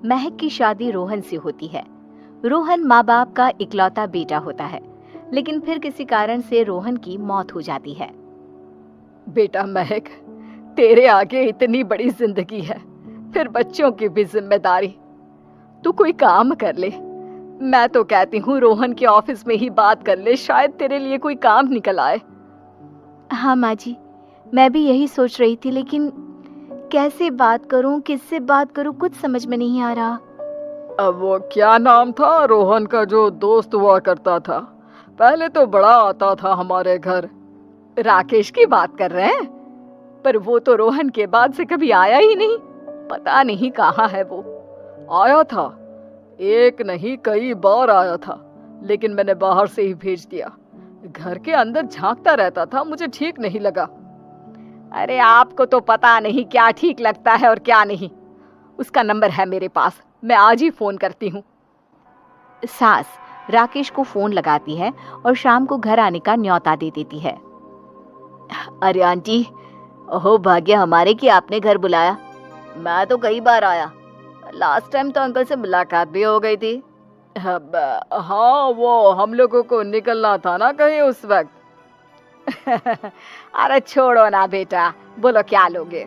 महक की शादी रोहन से होती है। रोहन माँ बाप का इकलौता बेटा होता है, लेकिन फिर किसी कारण से रोहन की मौत हो जाती है। बेटा महक, तेरे आगे इतनी बड़ी जिंदगी है, फिर बच्चों की भी जिम्मेदारी। तू कोई काम कर ले। मैं तो कहती हूँ रोहन के ऑफिस में ही बात कर ले, शायद तेरे लिए कोई काम निकल आए। हाँ माँ जी, मैं भी यही सोच रही थी, लेकिन कैसे बात करूं, किससे बात करूं, कुछ समझ में नहीं आ रहा। अब वो क्या नाम था रोहन का जो दोस्त हुआ करता था, पहले तो बड़ा आता था हमारे घर। राकेश की बात कर रहे हैं? पर वो तो रोहन के बाद से कभी आया ही नहीं, पता नहीं कहाँ है वो। आया था, एक नहीं कई बार आया था, लेकिन मैंने बाहर से ही भेज दिया। घर के अंदर झांकता रहता था, मुझे ठीक नहीं लगा। अरे आपको तो पता नहीं क्या ठीक लगता है और क्या नहीं। उसका नंबर है मेरे पास, मैं आज ही फोन करती हूँ। सास राकेश को फोन लगाती है और शाम को घर आने का न्योता दे देती है। अरे आंटी, ओहो भाग्य हमारे कि आपने घर बुलाया। मैं तो कई बार आया, लास्ट टाइम तो अंकल से मुलाकात भी हो गई थी। हाँ, वो हम लोगों को निकलना था ना कहीं उस वक्त। अरे छोड़ो ना बेटा, बोलो क्या लोगे?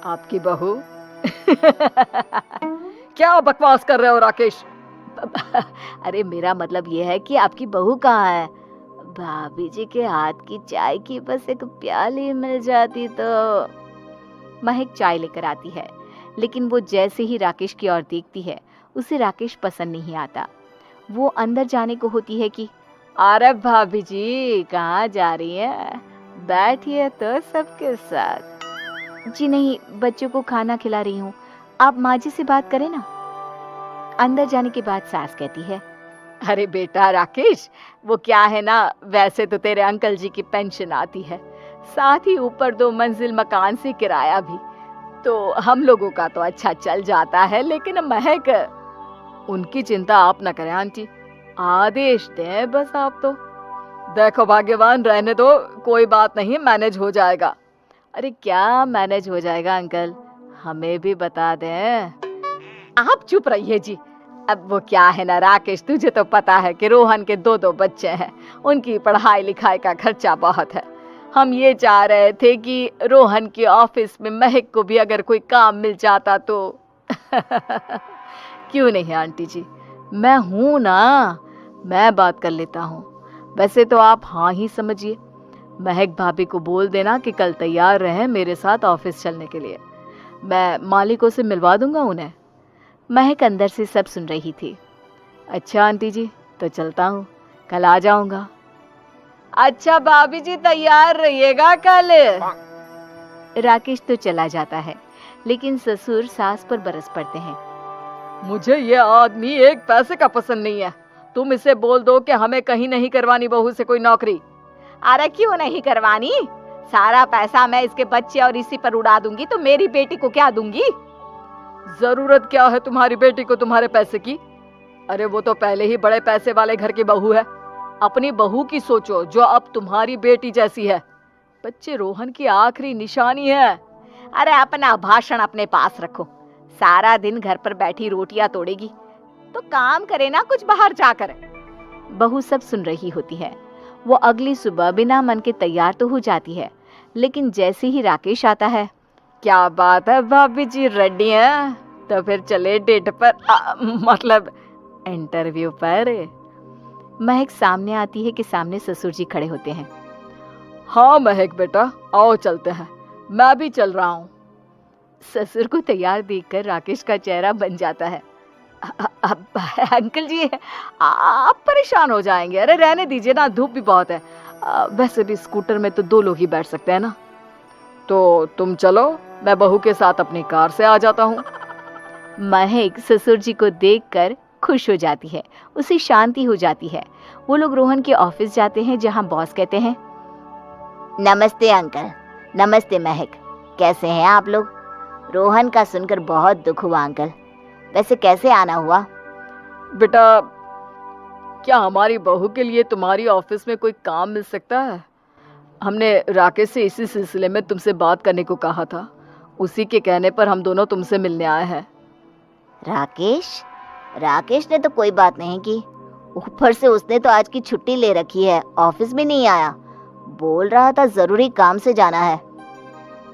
आपकी बहू। क्या बकवास कर रहे हो राकेश? अरे मेरा मतलब ये है कि आपकी बहू कहाँ है? भाभी जी के हाथ की चाय की बस एक प्याली मिल जाती तो। महक चाय लेकर आती है, लेकिन वो जैसे ही राकेश की ओर देखती है, उसे राकेश पसंद नहीं आता। वो अंदर जाने को होती है कि अरे भाभी जी कहाँ जा रही है? बैठिए तो सबके साथ। जी नहीं, बच्चों को खाना खिला रही हूँ, आप माँ जी से बात करें ना। अंदर जाने के बाद सास कहती है, अरे बेटा राकेश, वो क्या है ना, वैसे तो तेरे अंकल जी की पेंशन आती है, साथ ही ऊपर 2 मंजिल मकान से किराया भी, तो हम लोगों का तो अच्छा चल जाता है। लेकिन महक, उनकी चिंता आप न करें आंटी, आदेश दें बस आप तो। देखो भाग्यवान, रहने दो, कोई बात नहीं, मैनेज हो जाएगा। अरे क्या मैनेज हो जाएगा अंकल, हमें भी बता दें। आप चुप रहिए जी। अब वो क्या है ना राकेश, तुझे तो पता है कि रोहन के 2 बच्चे हैं, उनकी पढ़ाई लिखाई का खर्चा बहुत है। हम ये चाह रहे थे कि रोहन के ऑफिस में महक को भी अगर कोई काम मिल जाता तो। क्यों नहीं आंटी जी, मैं हूं ना, मैं बात कर लेता हूँ। वैसे तो आप हाँ ही समझिए। महक भाभी को बोल देना कि कल तैयार रहें मेरे साथ ऑफिस चलने के लिए। मैं मालिकों से मिलवा दूंगा उन्हें। महक अंदर से सब सुन रही थी। अच्छा आंटी जी, तो चलता हूँ, कल आ जाऊंगा। अच्छा भाभी जी, तैयार रहिएगा कल। राकेश तो चला जाता है, लेकिन ससुर सास पर बरस पड़ते हैं। मुझे ये आदमी एक पैसे का पसंद नहीं है। तुम इसे बोल दो कि हमें कहीं नहीं करवानी बहू से कोई नौकरी। अरे क्यों नहीं करवानी? सारा पैसा मैं इसके बच्चे और इसी पर उड़ा दूंगी, तो मेरी बेटी को क्या दूंगी? जरूरत क्या है तुम्हारी बेटी को तुम्हारे पैसे की? अरे वो तो पहले ही बड़े पैसे वाले घर की बहू है। अपनी बहू की सोचो जो अब तुम्हारी बेटी जैसी है। बच्चे रोहन की आखिरी निशानी है। अरे अपना भाषण अपने पास रखो। सारा दिन घर पर बैठी रोटियां तोड़ेगी, तो काम करे ना कुछ बाहर जाकर। बहू सब सुन रही होती है। वो अगली सुबह बिना मन के तैयार तो हो जाती है, लेकिन जैसे ही राकेश आता है, क्या बात है भाभी जी, रेडी हैं? तो फिर चले डेट पर, मतलब इंटरव्यू पर। महक सामने आती है कि सामने ससुर जी खड़े होते हैं। हाँ महक बेटा, आओ चलते हैं, मैं भी चल रहा हूँ। ससुर को तैयार देखकर राकेश का चेहरा बन जाता है। अंकल जी, आप परेशान हो जाएंगे। अरे रहने दीजिए ना, धूप भी बहुत है। वैसे भी स्कूटर में तो 2 लोग ही बैठ सकते हैं ना। तो तुम चलो, मैं बहू के साथ अपनी कार से आ जाता हूँ। महक ससुर जी को देखकर खुश हो जाती है, उसे शांति हो जाती है। वो लोग रोहन के ऑफिस जाते हैं, जहाँ बॉस कहते हैं, नमस्ते अंकल। नमस्ते महक, कैसे हैं आप लोग? रोहन का सुनकर बहुत दुख हुआ अंकल। वैसे कैसे आना हुआ? बेटा, क्या हमारी बहू के लिए तुम्हारी ऑफिस में कोई काम मिल सकता है? हमने राकेश से इसी सिलसिले में तुमसे बात करने को कहा था। उसी के कहने पर हम दोनों तुमसे मिलने आए हैं। राकेश ने तो कोई बात नहीं की, ऊपर से उसने तो आज की छुट्टी ले रखी है, ऑफिस भी नहीं आया, बोल रहा था जरूरी काम से जाना है।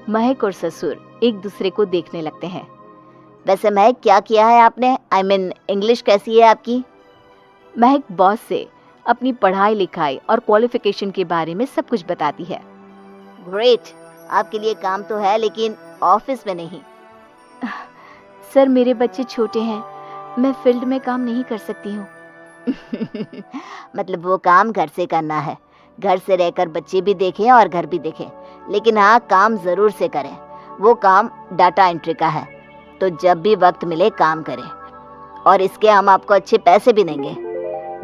महक और ससुर एक दूसरे को देखने लगते हैं। वैसे महक, क्या किया है आपने? आई मीन इंग्लिश कैसी है आपकी? महक बॉस से अपनी पढ़ाई लिखाई और क्वालिफिकेशन के बारे में सब कुछ बताती है। ग्रेट, आपके लिए काम तो है लेकिन ऑफिस में नहीं। सर, मेरे बच्चे छोटे हैं, मैं फील्ड में काम नहीं कर सकती हूँ। मतलब वो काम घर से करना है, घर से रहकर बच्चे भी देखें और घर भी देखें, लेकिन हाँ, काम जरूर से करें। वो काम डाटा एंट्री का है, तो जब भी वक्त मिले काम करें, और इसके हम आपको अच्छे पैसे भी देंगे।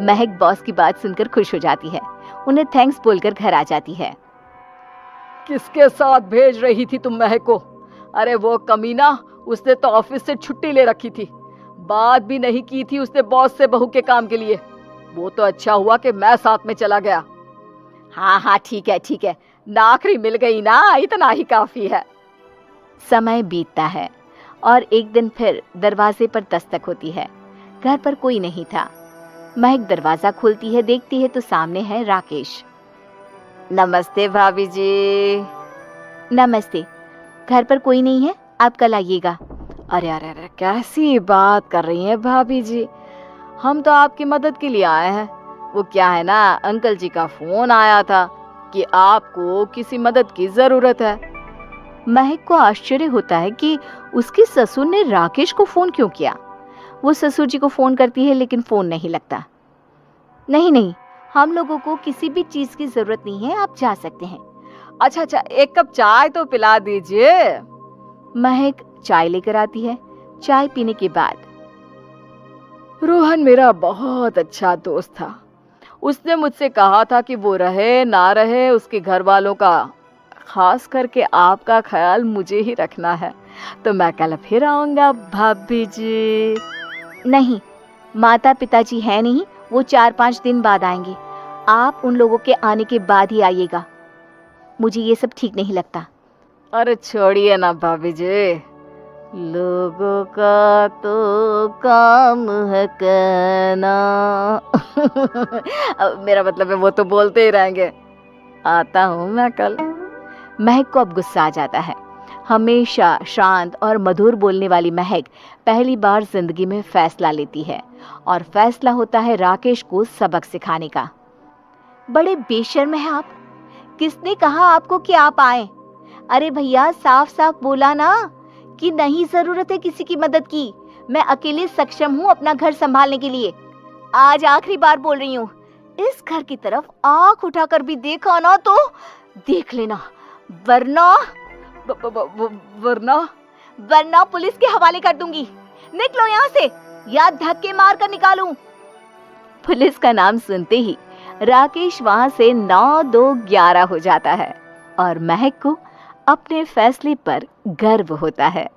महक बॉस की बात सुनकर खुश हो जाती है, उन्हें थैंक्स बोलकर घर आ जाती है। किसके साथ भेज रही थी तुम महक को? अरे वो कमीना, उसने तो ऑफिस से छुट्टी ले रखी थी, बात भी नहीं की थी उसने बॉस से बहू के काम के लिए। वो तो अच्छा हुआ कि मैं साथ में चला गया। हाँ ठीक है, नौकरी मिल गई ना, इतना ही काफी है। समय बीतता है और एक दिन फिर दरवाजे पर दस्तक होती है। घर पर कोई नहीं था। महक दरवाजा खोलती है, देखती है तो सामने है राकेश। नमस्ते भाभी जी। नमस्ते, घर पर कोई नहीं है, आप कल आइएगा। अरे कैसी बात कर रही हैं भाभी जी, हम तो आपकी मदद के लिए आए हैं। वो क्या है ना, अंकल जी का फोन आया था कि आपको किसी मदद की जरूरत है। महक को आश्चर्य होता है कि उसके ससुर ने राकेश को फोन क्यों किया। वो ससुर जी को फोन करती है लेकिन फोन नहीं लगता। नहीं, हम लोगों को किसी भी चीज की जरूरत नहीं है, आप जा सकते हैं। अच्छा, एक कप चाय तो पिला दीजिए। महक चाय लेकर आती है। चाय पीने के बाद, रोहन मेरा बहुत अच्छा दोस्त था, उसने मुझसे कहा था कि वो रहे ना रहे, उसके घर वालों का, खास करके आपका ख्याल मुझे ही रखना है, तो मैं कल फिर आऊंगा भाभी जी। नहीं, माता पिताजी है नहीं, वो 4-5 दिन बाद आएंगे। आप उन लोगों के आने के बाद ही आइएगा, मुझे ये सब ठीक नहीं लगता। अरे छोड़िए ना भाभी जी, लोगों का तो काम है कहना। मेरा मतलब है वो तो बोलते ही रहेंगे। आता हूँ मैं कल। महक को अब गुस्सा आ जाता है। हमेशा शांत और मधुर बोलने वाली महक पहली बार जिंदगी में फैसला लेती है, और फैसला होता है राकेश को सबक सिखाने का। बड़े बेशर्म हैं आप, किसने कहा आपको कि आप आए? अरे भैया, साफ साफ बोला ना कि नहीं जरूरत है किसी की मदद की, मैं अकेले सक्षम हूँ अपना घर संभालने के लिए। आज आखिरी बार बोल रही हूँ, इस घर की तरफ आंख उठाकर भी देखा ना तो देख लेना, वरना पुलिस के हवाले कर दूंगी। निकलो यहाँ से, या धक्के मार कर निकालूं। पुलिस का नाम सुनते ही राकेश वहां से 9-2-11 हो जाता है, और महक को अपने फैसले पर गर्व होता है।